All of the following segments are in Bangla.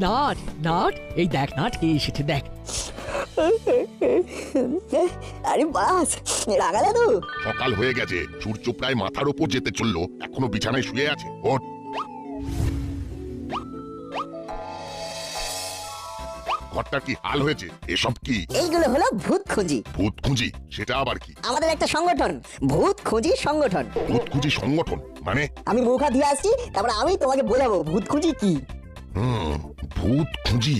নাট নাট, এই দেখ নাট কে এসেছে দেখ। আরে বাস, রাগা দাদু। সকাল হয়ে গেছে, সূর্য প্রায় মাথার উপর যেতে চললো, এখনো বিছানায় শুয়ে আছে। ওঠ। ঘরটার কি হাল হয়েছে? এসব কি? এইগুলো হলো ভূত খুঁজি। ভূত খুঁজি? সেটা আবার কি? আমাদের একটা সংগঠন, ভূত খুঁজি সংগঠন। ভূত খুঁজি সংগঠন মানে? আমি মুখ হাত ধুয়ে আসছি, তারপর আমি তোমাকে বলাবো ভূত খুঁজি কি। ভূত খুঁজি।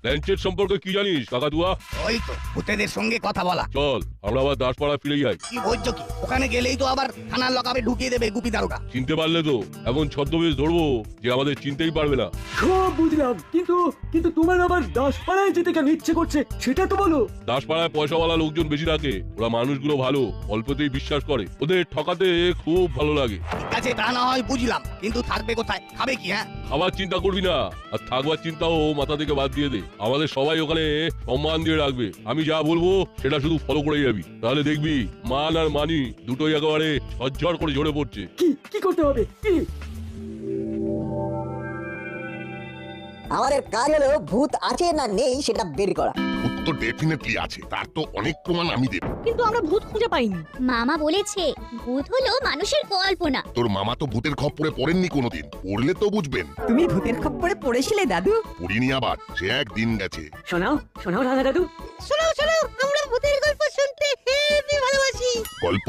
প্ল্যানচেট সম্পর্কে কি জানিস কাকাতুয়া? ওই তো ভূতেদের সঙ্গে কথা বলা। চল আমরা আবার দাসপাড়া ফিরে যাই। কি বলছো কি? ওখানে গেলেই তো আবার থানার লকআপে ঢুকিয়ে দেবে গুপি দারোগা। চিনতে পারলে তো এমন ছদ্মবেশ ধরবো যে আমাদের চিনতেই পারবে না। সব বুঝলাম, কিন্তু কিন্তু তোমার আবার দাসপাড়ায় যেতে কেন ইচ্ছে করছে সেটা তো বলো। দাসপাড়ায় পয়সাওয়ালা লোকজন বেশি থাকে, ওরা মানুষগুলো ভালো, অল্পতেই বিশ্বাস করে, ওদের ঠকাতে খুব ভালো লাগে। ঠিক আছে, তা না হয় বুঝলাম, কিন্তু থাকবে কোথায়, খাবে কি? হ্যাঁ, খাবার চিন্তা করবি না, আর থাকবার চিন্তাও মাথা থেকে বাদ দিয়ে দে। আমাদের সবাই ওখানে সম্মান দিয়ে রাখবে, আমি যা বলবো সেটা শুধু ফলো করে যাবি, তাহলে দেখবি মান আর মানি দুটোই একেবারে ঝরঝর করে ঝরে পড়ছে। কি কি করতে হবে? কি? আমাদের কাজ হলো ভূত আছে না নেই সেটা বের করা। ভূত তো ডেফিনেটলি আছে, তার তো অনেক প্রমাণ আমি দেব। কিন্তু আমরা ভূত খুঁজে পাইনি। মামা বলেছে ভূত হলো মানুষের কল্পনা। তোর মামা তো ভূতের খপ্পরে পড়েননি কোনোদিন, পড়লে তো বুঝবেন। তুমি ভূতের খপ্পরে পড়েছিলে দাদু? পড়িনি আবার, সে একদিন গেছে। শোনাও শোনাও রাঙা দাদু। শোনাও শোনাও, আমরা ভূতের গল্প শুনতে হেবি ভালোবাসি। গল্প?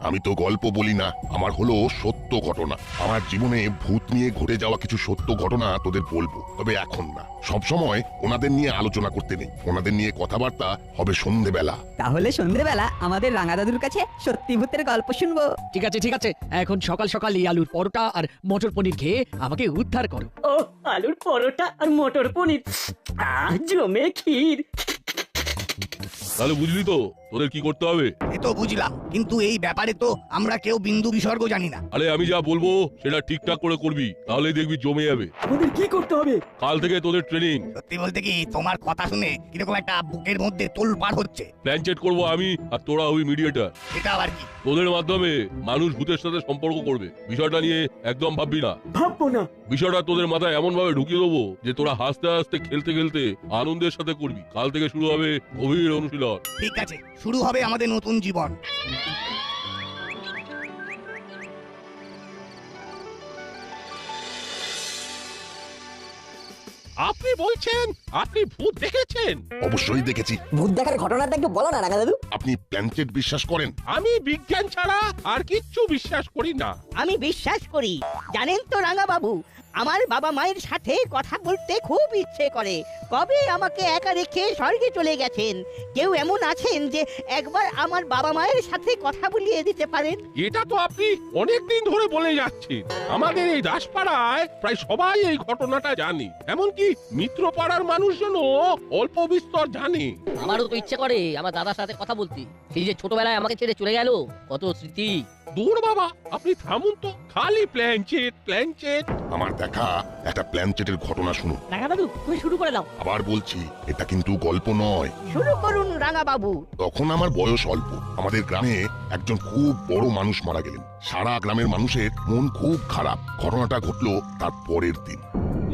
আমি তো গল্প বলি না, আমার হলো সত্য ঘটনা। আমার জীবনে ভূত নিয়ে ঘটে যাওয়া কিছু সত্য ঘটনা তোদের বলবো, তবে এখন না। সব সময় ওনাদের নিয়ে আলোচনা করতে নেই, ওনাদের নিয়ে কথাবার্তা হবে সন্ধেবেলা। তাহলে সন্ধ্যেবেলা আমাদের রাঙা দাদুর কাছে সত্যি ভূতের গল্প শুনবো। ঠিক আছে ঠিক আছে, এখন সকাল সকাল এই আলুর পরোটা আর মটর পনির খেয়ে আমাকে উদ্ধার করো। ও আলুর পরোটা আর মটর পনির, জমে ক্ষীর। তাহলে বুঝলি তো তোদের কি করতে হবে? এ তো বুঝলাম, কিন্তু এই ব্যাপারে তো আমরা কেউ বিন্দু বিসর্গ জানি না। আরে আমি যা বলবো সেটা ঠিকঠাক করে করবি, তাহলে দেখবি জমে যাবে। আমাদের কি করতে হবে? কাল থেকে তোদের ট্রেনিং। সত্যি বলতে কি, তোমার কথা শুনে কিরকম একটা বুকের মধ্যে তোলপাড় হচ্ছে। প্ল্যানচেট করবো আমি, আর তোরা হবি মিডিয়েটর। এটা আবার কি? তোদের মাধ্যমে মানুষ ভূতের সাথে সম্পর্ক করবে, বিষয়টা নিয়ে একদম ভাববি না। ভাববো না। বিষয়টা তোদের মাথায় এমন ভাবে ঢুকিয়ে দেবো যে তোরা হাসতে হাসতে খেলতে খেলতে আনন্দের সাথে করবি। কাল থেকে শুরু হবে গভীর অনুশীলন। ঠিক আছে, শুরু হবে আমাদের নতুন জীবন। আপনি বলছেন আপনি ভূত দেখেছেন? অবশ্যই দেখেছি। ভূত দেখার ঘটনাটা একটু বলো না রাঙা দাদু। আপনি প্ল্যানচেট বিশ্বাস করেন? আমি বিজ্ঞান ছাড়া আর কিচ্ছু বিশ্বাস করি না। আমি বিশ্বাস করি। জানেন তো রাঙা বাবু, আমার বাবা মায়ের সাথে কথা বলতে খুব ইচ্ছে করে। কবে আমাকে একা রেখে স্বর্গে চলে গেছেন। কেউ এমন আছেন যে একবার আমার বাবা মায়ের সাথে কথা বলিয়ে দিতে পারেন? এটা তো আপনি অনেকদিন ধরে বলে যাচ্ছেন। আমাদের এই দাসপাড়ায় প্রায় সবাই এই ঘটনাটা জানে, এমনকি মিত্রপাড়ার মানুষজনও অল্প বিস্তর জানে। আমারও তো ইচ্ছে করে আমার দাদার সাথে কথা বলতে। সেই যে ছোটবেলায় আমাকে ছেড়ে চলে গেল, কত স্মৃতি। দূর বাবা, আপনি থামুন তো, খালি প্ল্যানচেট প্ল্যানচেট। আমার দেখা একটা প্ল্যানচেটের ঘটনা শুনুন। রাঙা দাদু, তুমি শুরু করে দাও। আবার বলছি, এটা কিন্তু গল্প নয়। শুরু করুন রাঙা বাবু। তখন আমার বয়স অল্প। আমাদের গ্রামে একজন খুব বড় মানুষ মারা গেলেন। সারা গ্রামের মানুষের মন খুব খারাপ। ঘটনাটা ঘটলো তার পরের দিন।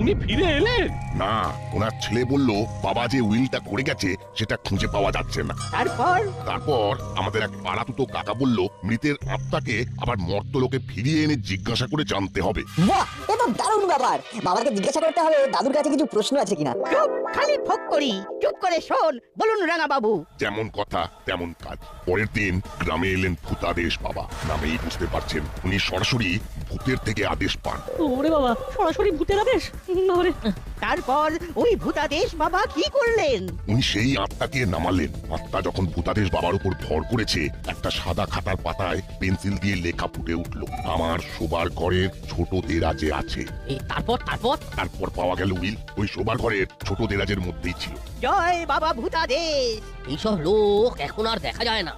উনি ফিরে এলেন না, ওনার ছেলে বলল বাবা যে উইলটা করে গেছে সেটা খুঁজে পাওয়া যাচ্ছে না। তারপর আমাদের এক পাড়াতুতো কাকা বলল মৃতের আত্মাকে আবার মর্তলোকে ফিরিয়ে এনে জিজ্ঞাসা করে জানতে হবে। বাহ, এ তো দারুণ ব্যাপার। বাবাকে জিজ্ঞাসা করতে হবে দাদুর কাছে কিছু প্রশ্ন আছে কিনা। চুপ, খালি ফক করি। চুপ করে শোন, বলুন রাঙা বাবু। যেমন কথা তেমন কাজ। পরের দিন গ্রামে এলেন ভূতাদেশ বাবা। নামেই বুঝতে পারছেন উনি সরাসরি ভূতের থেকে আদেশ পান। ওরে বাবা, সরাসরি ভূতের আদেশ? তারপর ওই ভূতাদেশ বাবা কি করলেন? উনি সেই আত্মাকে নামালেন। আত্মা যখন ভূতাদেশ বাবার উপর ভর করেছে, একটা সাদা খাতার পাতায় পেন্সিল দিয়ে লেখা ফুটে উঠল, আমার শোবার ঘরের ছোট দেরাজে আছে। তারপর তারপর তারপর পাওয়া গেল উইল ওই শোবার ঘরের ছোট দেরাজের মধ্যেই ছিল। জয় বাবা ভূতাদেশ। এইসব লোক এখন আর দেখা যায় না।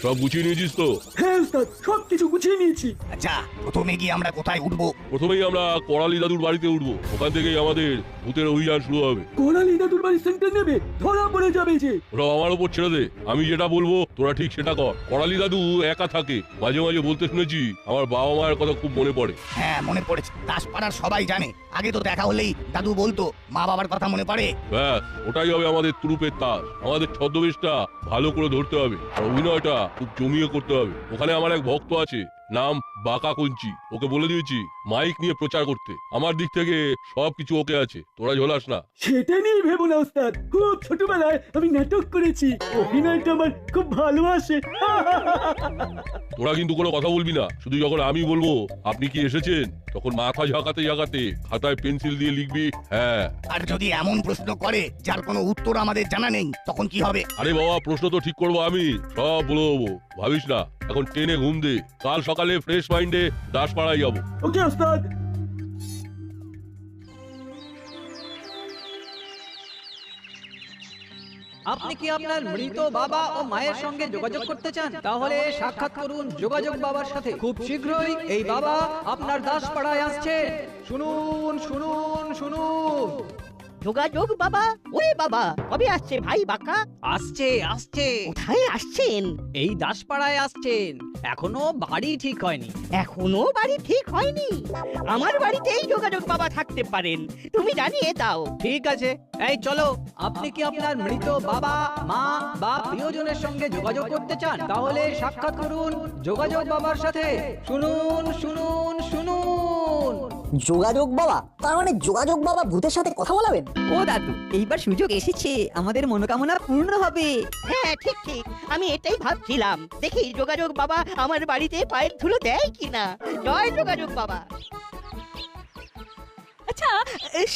সব গুছিয়ে নিয়েছিস তো? হ্যাঁ ওস্তাদ, সবকিছু গুছিয়ে নিয়েছি। আচ্ছা, প্রথমে গিয়ে আমরা কোথায় উঠবো? প্রথমেই আমরা করালি দাদুর বাড়িতে উঠবো, ওখান থেকেই আমাদের ভূতের অভিযান শুরু হবে। কোরালি দাদুর বাড়ি সেন্টার নেবে, ধরা পড়ে যাবে যে। ওরা আমার উপর ছেড়ে দে, আমি যেটা বলবো তোরা ঠিক সেটা কর। করালি দাদু একা থাকে, মাঝে মাঝে বলতে শুনেছি আমার বাবা মায়ের কথা খুব মনে পড়ে। হ্যাঁ, মনে পড়েছে। দাসপাড়ার সবাই জানে, আগে তো দেখা হলেই দাদু বলতো মা বাবার কথা মনে পড়ে। ব্যাস, ওটাই হবে আমাদের তুরুপের তাস। আমাদের ছদ্মবেশটা ভালো করে ধরতে হবে আর অভিনয়টা খুব জমিয়ে করতে হবে। ওখানে আমার এক ভক্ত আছে, নাম বাঁকা কঞ্চি। ওকে বলে দিয়েছি মাইক নিয়ে প্রচার করতে। আমার দিক থেকে সবকিছু ওকে আছে, তোরা ঝোলাস না। সেটা নিয়ে ভেবো না ওস্তাদ, খুব ছোটবেলায় আমি নাটক করেছি, অভিনয়টা আমার খুব ভালো আসে। তোরা কিন্তু কোনো কথা বলবি না, শুধু যখন আমি বলবো আপনি কি এসেছেন, তখন মাথা ঝাঁকাতে ঝাঁকাতে খাতায় পেন্সিল দিয়ে লিখবি হ্যাঁ। আর যদি এমন প্রশ্ন করে যার কোনো উত্তর আমাদের জানা নেই, তখন কি হবে? আরে বাবা, প্রশ্ন তো ঠিক করবো আমি, সব বলে দেবো, ভাবিস না। এখন ট্রেনে ঘুম দে, কাল সকালে ফ্রেশ মাইন্ডে দাসপাড়ায় যাবো। ওকে ওস্তাদ। আপনি কি আপনার মৃত বাবা ও মায়ের সঙ্গে যোগাযোগ করতে চান? তাহলে সাক্ষাৎ করুন যোগাযোগ বাবার সাথে। খুব শীঘ্রই এই বাবা আপনার দাসপাড়ায় আসছে। শুনুন শুনুন শুনুন। যোগাযোগ বাবা? ওরে বাবা, কবে আসছে ভাই বাঁকা? আসছে আসছে, কোথায় আসছেন? এই দাসপাড়ায় আসছেন। এখনো বাড়ি ঠিক হয়নি। এখনো বাড়ি ঠিক হয়নি? আমার বাড়িতেই যোগাযোগ বাবা থাকতে পারেন, তুমি জানিয়ে দাও। ঠিক আছে, এই চলো। আপনি কি আপনার মৃত বাবা মা বা প্রিয়জনের সঙ্গে যোগাযোগ করতে চান? তাহলে সাক্ষাৎ করুন যোগাযোগ বাবার সাথে। শুনুন শুনুন শুনুন। যোগাযোগ বাবা? তার মানে যোগাযোগ বাবা ভূতের সাথে কথা বলাবেন? ও দাদু, এইবার সুযোগ এসেছে, আমাদের মনোকামনা পূর্ণ হবে। হ্যাঁ ঠিক ঠিক, আমি এটাই ভাবছিলাম। দেখি যোগাযোগ বাবা আমার বাড়িতে পায়ের ধুলো দেয় কিনা। জয় যোগাযোগ বাবা। আচ্ছা,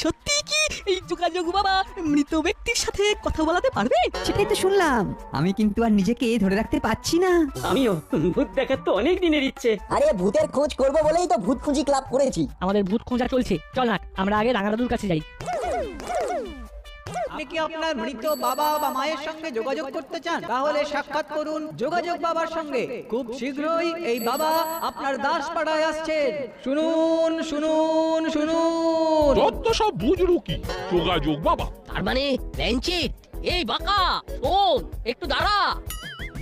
সত্যি কি এই যোগাযোগ বাবা মৃত ব্যক্তির সাথে কথা বলাতে পারবে? সেটাই তো শুনলাম। আমি কিন্তু আর নিজেকে ধরে রাখতে পারছি না। আমিও, ভূত দেখার তো অনেক দিনের ইচ্ছে। আরে ভূতের খোঁজ করবো বলেই তো ভূত খুঁজি ক্লাব করেছি। আমাদের ভূত খোঁজা চলছে, চল না আমরা আগে রাঙা দাদুর কাছে যাই। আপনি কি আপনার মৃত বাবা বা মায়ের সঙ্গে যোগাযোগ করতে চান? তাহলে সাক্ষাৎ করুন যোগাযোগ বাবার সঙ্গে। খুব শীঘ্রই এই বাবা আপনার দাসপাড়ায় আসছেন। শুনুন শুনুন শুনুন। যত সব বুঝলু কি যোগাযোগ বাবা। তার মানে ল্যাঞ্চেট। এই বাঁকা শোন, একটু দাঁড়া।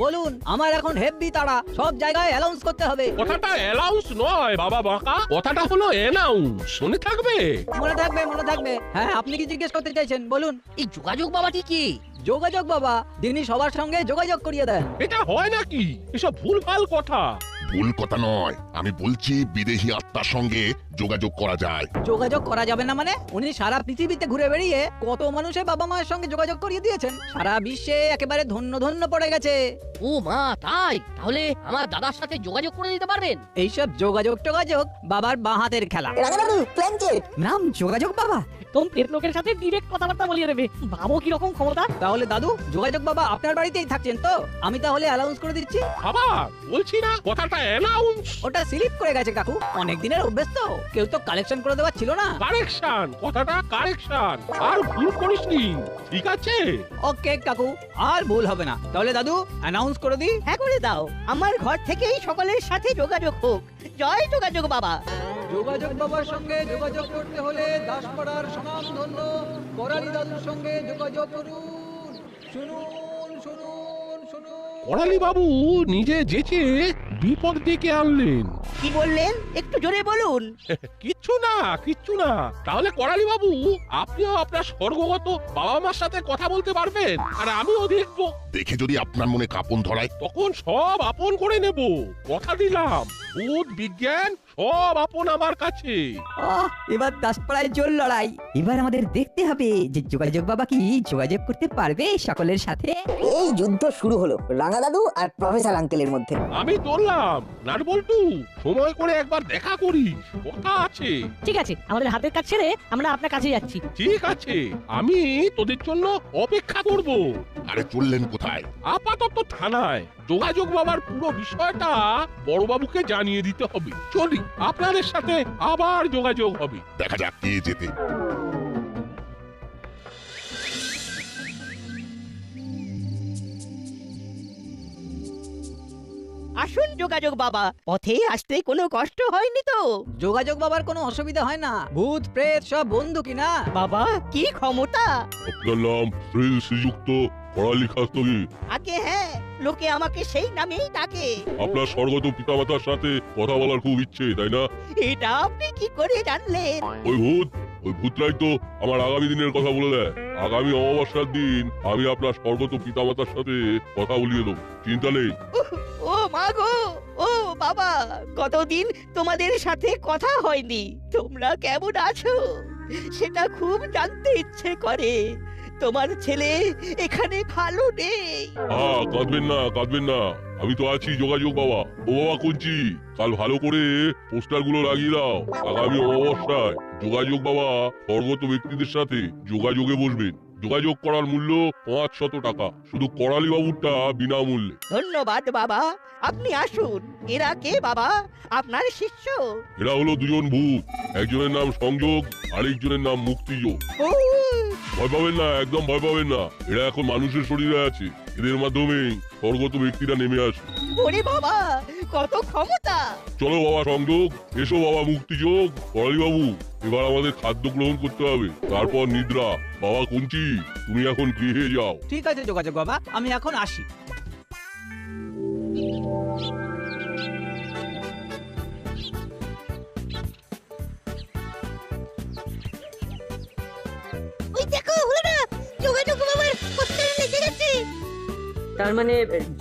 বলুন, আমার এখন হেভি তাড়া, সব জায়গায় অ্যানাউন্স করতে হবে। কথাটা অ্যালাউন্স নয় বাবা বাঁকা, কথাটা হলো অ্যানাউন্স। শুনে থাকবে? মনে থাকবে মনে থাকবে। হ্যাঁ, আপনি কি জিজ্ঞেস করতে চাইছেন বলুন। এই যোগাযোগ বাবাটি কি? যোগাযোগ বাবা যিনি সবার সঙ্গে যোগাযোগ করিয়ে দেন। এটা হয় নাকি? এসব ভুলভাল কথা। ভুল কথা নয়, আমি বলছি বিদেশি আত্মার সঙ্গে যোগাযোগ করা যায়। যোগাযোগ করা যাবে না মানে? উনি সারা পৃথিবীতে ঘুরে বেরিয়ে কত মানুষের বাবা মায়ের সঙ্গে যোগাযোগ করিয়ে দিয়েছেন। সারা বিশ্বে একেবারে ধন্য ধন্য পড়ে গেছে। ও মা, তাই? তাহলে আমার দাদার সাথে যোগাযোগ করে দিতে পারবেন? এইসব যোগাযোগ টোগাযোগ বাবার বাঁ হাতের খেলা। রাঙা দাদু, প্ল্যানচেট। নাম যোগাযোগ বাবা। তোম পেট লোকের সাথে ডিরেক্ট কথাবার্তা বলিয়ে দেবে। ভাবো কি রকম ক্ষমতা। তাহলে দাদু, যোগাযোগ বাবা আপনার বাড়িতেই থাকছেন তো? আমি তাহলে অ্যানাউন্স করে দিচ্ছি। বাবা বলছি না কথাটা অ্যানাউন্স। ওটা স্লিপ করে গেছে কাকু, অনেক দিনের অভ্যেস তো, কেউ তো কালেকশন করে দেওয়ার ছিল না। কারেকশন, কথাটা কারেকশন। আর ভুল করিসনি, ঠিক আছে? ওকে কাকু, আর ভুল হবে না। তাহলে দাদু অ্যানাউন্স করে দিই। হ্যাঁ করে দাও, আমার ঘর থেকেই সকলের সাথে যোগাযোগ হোক। জয় যোগাযোগ বাবা। যোগাযোগ বাবার সঙ্গে যোগাযোগ করতে হলে দাসপাড়ার স্বনামধন্য করালি দাদুর সঙ্গে যোগাযোগ করুন। শুনুন শুনুন শুনুন। করালি বাবু নিজে যেচে বিপদ ডেকে আনলেন। কি বললেন? একটু জোরে বলুন। কিচ্ছু না কিচ্ছু না। তাহলে করালি বাবু আপনিও আপনার স্বর্গগত বাবা মার সাথে কথা বলতে পারবেন, আর আমিও দেখবো। দেখে যদি আপনার মনে কাঁপন ধরায়, তখন সব আপন করে নেব, কথা দিলাম। ভূত বিজ্ঞান সব আপন আমার কাছে। এবার দাসপাড়ায় জোর লড়াই। এবার আমাদের দেখতে হবে যে যোগাযোগ বাবা কি যোগাযোগ করতে পারবে সকলের সাথে। এই যুদ্ধ শুরু হলো রাঙা দাদু আর প্রফেসর আঙ্কেলের মধ্যে। আমি বললাম নাটবল্টু, সময় করে একবার দেখা করিস, কথা আছে। ঠিক আছে, আমাদের হাতের কাজ ছেড়ে আমরা আপনার কাছে যাচ্ছি। ঠিক আছে, আমি তোদের জন্য অপেক্ষা করব। আরে চললেন কোথায়? আপাতত থানায় যোগাযোগ বাবার পুরো বিষয়টা বড়বাবুকে জানিয়ে দিতে হবে। চলি, আপনাদের সাথে আবার যোগাযোগ হবে। দেখা যাক কে যেতে। আসুন যোগাযোগ বাবা, পথে আসতে কোনো কষ্ট হয়নি তো? যোগাযোগ বাবার কোনো অসুবিধা হয় না, ভূত প্রেত সব বন্ধু কিনা। বাবা কি ক্ষমতা! আপনার নাম শ্রীযুক্ত পড়ালেখা স্থগিত। আগে হ্যাঁ, লোকে আমাকে সেই নামেই ডাকে। আপনার স্বর্গত পিতামাতার সাথে কথা বলার খুব ইচ্ছে, তাই না? এটা আপনি কি করে জানলেন? ওই ভূতরাই তো আমার আগামী দিনের কথা বলে দেয়। আগামী অমাবস্যার দিন আমি আপনার স্বর্গত পিতামাতার সাথে কথা বলিয়ে দেবো, চিন্তা নেই। ও মা গো, ও বাবা, কতদিন তোমাদের সাথে কথা হয়নি। তোমরা কেমন আছো সেটা খুব জানতে ইচ্ছে করে। তোমার ছেলে এখানে ভালো নেই। কাঁদবেন না, আমি তো আছি যোগাযোগ বাবা। ও বাবা কুঞ্চি, কাল ভালো করে পোস্টার গুলো লাগিয়ে দাও। আগামী অমাবস্যায় যোগাযোগ বাবা স্বর্গত ব্যক্তিদের সাথে যোগাযোগে বসবেন। যোগাযোগ করার মূল্য 500 টাকা, শুধু করালি বাবুরটা বিনামূল্যে। ধন্যবাদ বাবা, আপনি আসুন। এরা কে বাবা? আপনার শিষ্য? এরা হলো দুজন ভূত, একজনের নাম সংযোগ, আরেকজনের নাম মুক্তিযোগ। ও, ভয় পাবেন না, একদম ভয় পাবেন না। এরা এখন মানুষের শরীরে আছে, এদের মাধ্যমে স্বর্গত ব্যক্তিরা নেমে আসে। ওরে বাবা, কত ক্ষমতা! চলো বাবা সংযোগ, এসো বাবা মুক্তিযোগ, করালি বাবু, এবার আমাদের খাদ্য গ্রহণ করতে হবে, তারপর নিদ্রা। বাবা কুঞ্চি, তুমি এখন গৃহে যাও। ঠিক আছে যোগাযোগ বাবা, আমি এখন আসি। ওই দেখো হলো না, যোগাযোগ বাবার পোস্টারে লিখে গেছে। তার মানে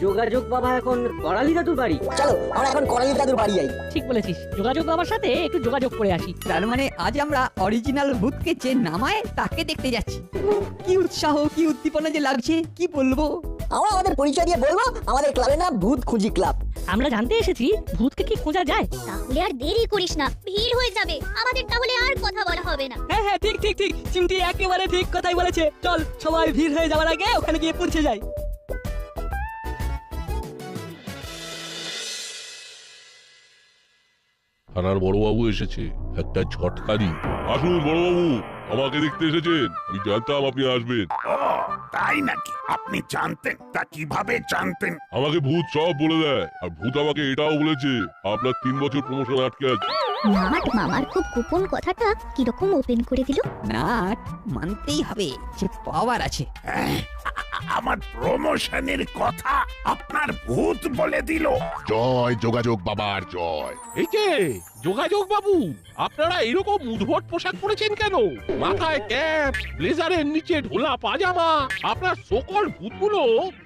যোগাযোগ বাবা এখন করালি দাদুর বাড়ি। চলো আমরা এখন করালি দাদুর বাড়ি যাই। ঠিক বলেছিস, যোগাযোগ বাবার সাথে একটু যোগাযোগ করে আসি। তার মানে আজ আমরা অরিজিনাল ভূতকে যে নামায় তাকে দেখতে যাচ্ছি। কি উৎসাহ, কি উদ্দীপনা যে লাগছে, কি বলবো। আমরা আমাদের পরিচয় দিয়ে বলবো আমাদের ক্লাবের নাম ভূত খুঁজি ক্লাব। আমরা জানতে এসেছি ভূতকে কি খোঁজা যায়। তাহলে আর দেরি করিস না, ভিড় হয়ে যাবে, আমাদের তাহলে আর কথা বলা হবে না। হ্যাঁ হ্যাঁ, ঠিক ঠিক ঠিক, চিমটি একেবারে ঠিক কথাই বলেছে। চল সবাই ভিড় হয়ে যাওয়ার আগে ওখানে গিয়ে পৌঁছে যাই। থানার বড়বাবু এসেছে, একটা ঝটকা দিন। আসুন বড়বাবু, আমাকে দেখতে এসেছেন? আমি জানতাম আপনি আসবেন। তাই নাকি? আপনি জানতেন? তা কিভাবে জানতেন? আমাকে ভূত সব বলে দেয়, আর ভূত আমাকে এটাও বলেছে আপনার 3 বছর প্রমোশন আটকে আছে। নাট মামার খুব গোপন কথাটা কিরকম ওপেন করে দিল। নাট মানতেই হবে যে পাওয়ার আছে। আমার প্রমোশনের কথা আপনার ভূত বলে দিল। জয় যোগাযোগ বাবার জয়। এই যে যোগাযোগ বাবু, আপনারা এরকম উদ্ভট পোশাক পরেছেন কেন? মাথায় ক্যাপ, ব্লেজারের নিচে ঢোলা পাজামা। আপনার সকল ভূতগুলো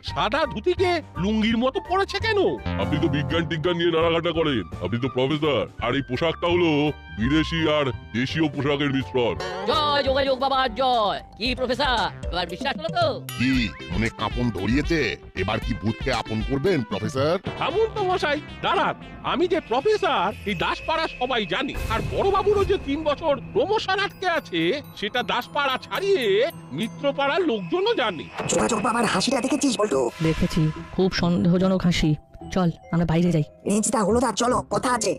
সাদা ধুতিকে লুঙ্গির মতো পড়েছে কেন? আপনি তো বিজ্ঞান টিজ্ঞান নিয়ে নাড়াঘাটা করেন, আপনি তো প্রফেসর। আর এই পোশাকটা হলো বিদেশি আর দেশীয় পোশাকের মিশ্রণ। জয় যোগাযোগ বাবা জয়। কি প্রফেসর, এবার বিশ্বাস হলো তো? কি মনে কাঁপন ধরিয়েছে? এবার কি ভূতকে আপন করবেন প্রফেসর? থামুন তো মশাই, দাঁড়ান। আমি যে প্রফেসর এই দাসপাড়া সবাই জানি, আর বড় বাবুরও যে 3 বছর প্রমোশন আটকে আছে সেটা দাসপাড়া ছাড়িয়ে মিত্রপাড়ার লোকজনও জানে। যোগাযোগ বাবার হাসিটা দেখেছিস বলতো? দেখেছি, খুব সন্দেহজনক হাসি। চল আমরা বাইরে যাই। রেঞ্জটা হলো দা, চলো কথা আছে।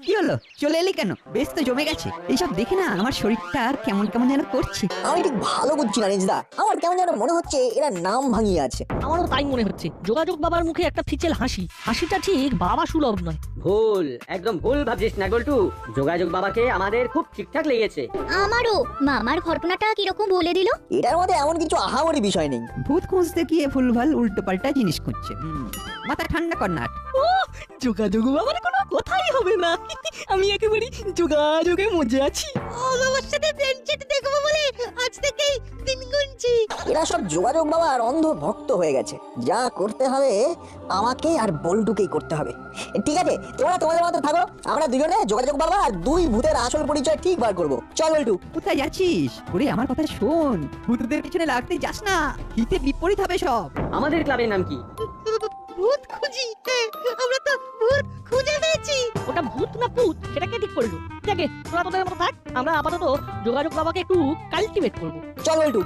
কি হলো, চলে এলি কেন? বেশ তো জমে গেছে। এইসব দেখে না আমার শরীরটা কেমন কেমন যেন করছে। আমি ঠিক ভালো বুঝছি না রেঞ্জদা, আমার কেমন যেন মনে হচ্ছে এরা নাম ভাঙিয়ে আছে। আমারও তাই মনে হচ্ছে। যোগাযোগ বাবার মুখে একটা ফিচেল হাসি, হাসিটা ঠিক বাবা সুলভ নয়। ভুল, একদম ভুল ভাবছিস না বল্টু। যোগাযোগ বাবাকে আমাদের খুব ঠিকঠাক লেগেছে। আমারও। মামার ঘটনাটা কিরকম বলে দিল। এটার মধ্যে এমন কিছু আহামরি বিষয় নেই। ভূত খুঁজতে গিয়ে ভুলভাল উল্টো পাল্টা জিনিস খুঁজছে। মাথা ঠান্ডা কর নাট। যোগাযোগ বাবার কোনো কথাই হবে না। আমি একেবারে যোগাযোগে মজে আছি। বাবার সাথে ফ্রেন্ডশিপ দেখবো বলে আজ থেকেই দিন গুনছি। এরা সব যোগাযোগ বাবার অন্ধ ভক্ত হয়ে গেছে। যা করতে হবে আমাকে আর বল্টুকেই করতে হবে। ঠিক আছে, তোমরা তোমাদের মতো থাকো, আমরা দুজনে যোগাযোগ বাবা আর 2 ভূতের আসল পরিচয় ঠিক বার করবো। চল বল্টু। কোথায় যাচ্ছিস? ওরে আমার কথা শোন, ভূতদের পিছনে লাগতে যাস না, হিতে বিপরীত হবে সব। আমাদের ক্লাবের নাম কি? ভূত খুঁজি। আমরা তো ভূত খুঁজে পেয়েছি। ওটা ভূত না ভূত সেটা কে ঠিক করলো? দেখে তোরা তোদের মতো থাক, আমরা আপাতত যোগাযোগ বাবাকে একটু কাল্টিভেট করবো। চল বল্টু।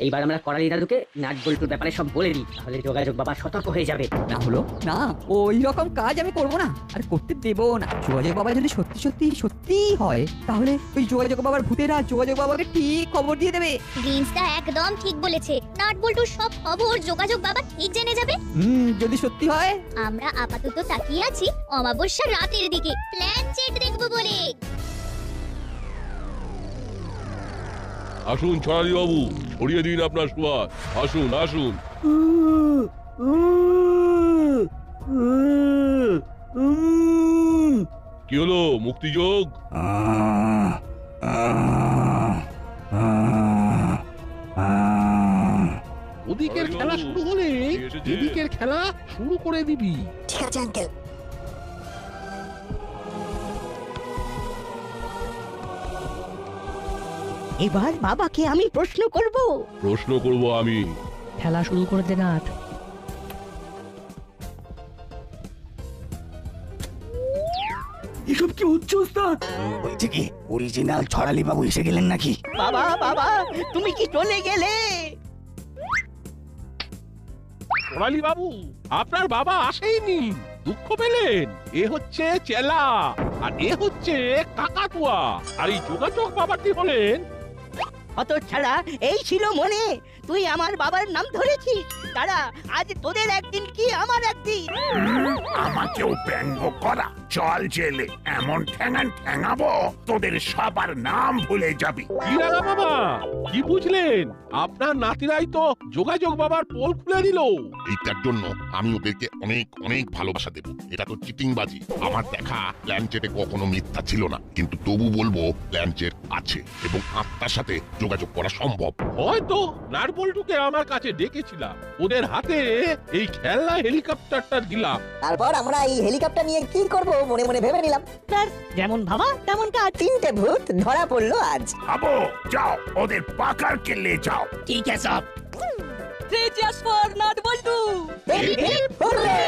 এইবার আমরা করালি দাদুকে নাট বল্টুর ব্যাপারে সব বলে দিই, তাহলে যোগাযোগ বাবা সতর্ক হয়ে যাবে। না হলো না, ওই রকম কাজ আমি করব না, আর করতে দেব না। যোগাযোগ বাবা যদি সত্যি হয়, তাহলে ওই যোগাযোগ বাবার ভূতেরা যোগাযোগ বাবাকে ঠিক খবর দিয়ে দেবে। প্রিন্সটা একদম ঠিক বলেছে, নাটবল্টুর সব খবর যোগাযোগ বাবা ঠিক জেনে যাবে। যদি সত্যি হয়। আমরা আপাতত তাকিয়ে আছি অমাবস্যার রাতের দিকে, প্ল্যান চেট দেখবো বলে। আসুন ছড়ালি বাবু, ছড়িয়ে দিন আপনার সুবাস। আসুন আসুন। কি হলো মুক্তিযোগ? ওদিকের খেলা শুরু হলে এদিকের খেলা শুরু করে দিবি। ঠিক আছে আঙ্কেল। এবার বাবাকে আমি প্রশ্ন করব। প্রশ্ন করব আমি। খেলা শুরু করে দে নাট। এসব কি হচ্ছে ওস্তাদ? বলছি কি অরিজিনাল ছড়ালি বাবু এসে গেলেন নাকি? বাবা বাবা তুমি কি চলে গেলে? সোনালি বাবু, আপনার বাবা আসেইনি, দুঃখ পেলেন? এ হচ্ছে চেলা আর এ হচ্ছে কাকাতুয়া, আর এই যোগাযোগ বাবাটি হলেন। অত ছাড়া এই ছিল মনে, তুই আমার বাবার নাম ধরেছিস। তারা আজ তোদের একদিন কি আমার একদিন। আমাকেও ব্যঙ্গ করা, চল জেলে, এমন ঠ্যাঙান ঠ্যাঙাবো তোদের সবার নাম ভুলে যাবি। কি রাঙা বাবা, কি বুঝলেন? আপনার নাতিরাই তো যোগাযোগ বাবার পোল খুলে দিল। এইটার জন্য আমি ওদেরকে অনেক অনেক ভালোবাসা দেব। এটা তো চিটিংবাজি। আমার দেখা প্ল্যানচেটে কখনো মিথ্যা ছিল না, কিন্তু তবু বলবো প্ল্যানচেট আছে এবং আত্মার সাথে যোগাযোগ করা সম্ভব। হয়তো নাটবল্টুকে আমার কাছে ডেকেছিলাম, ওদের হাতে এই খেলনা হেলিকপ্টারটা দিলাম। তারপর আমরা এই হেলিকপ্টার নিয়ে কি করব মনে মনে ভেবে নিলাম। যেমন ভাবা তেমন কাজ। 3টে ভূত ধরা পড়লো আজ। আবো যাও, ওদের পাকার কেলে যাও। ঠিক আছে। Three cheers for নাটবল্টু। Hip hip hurray!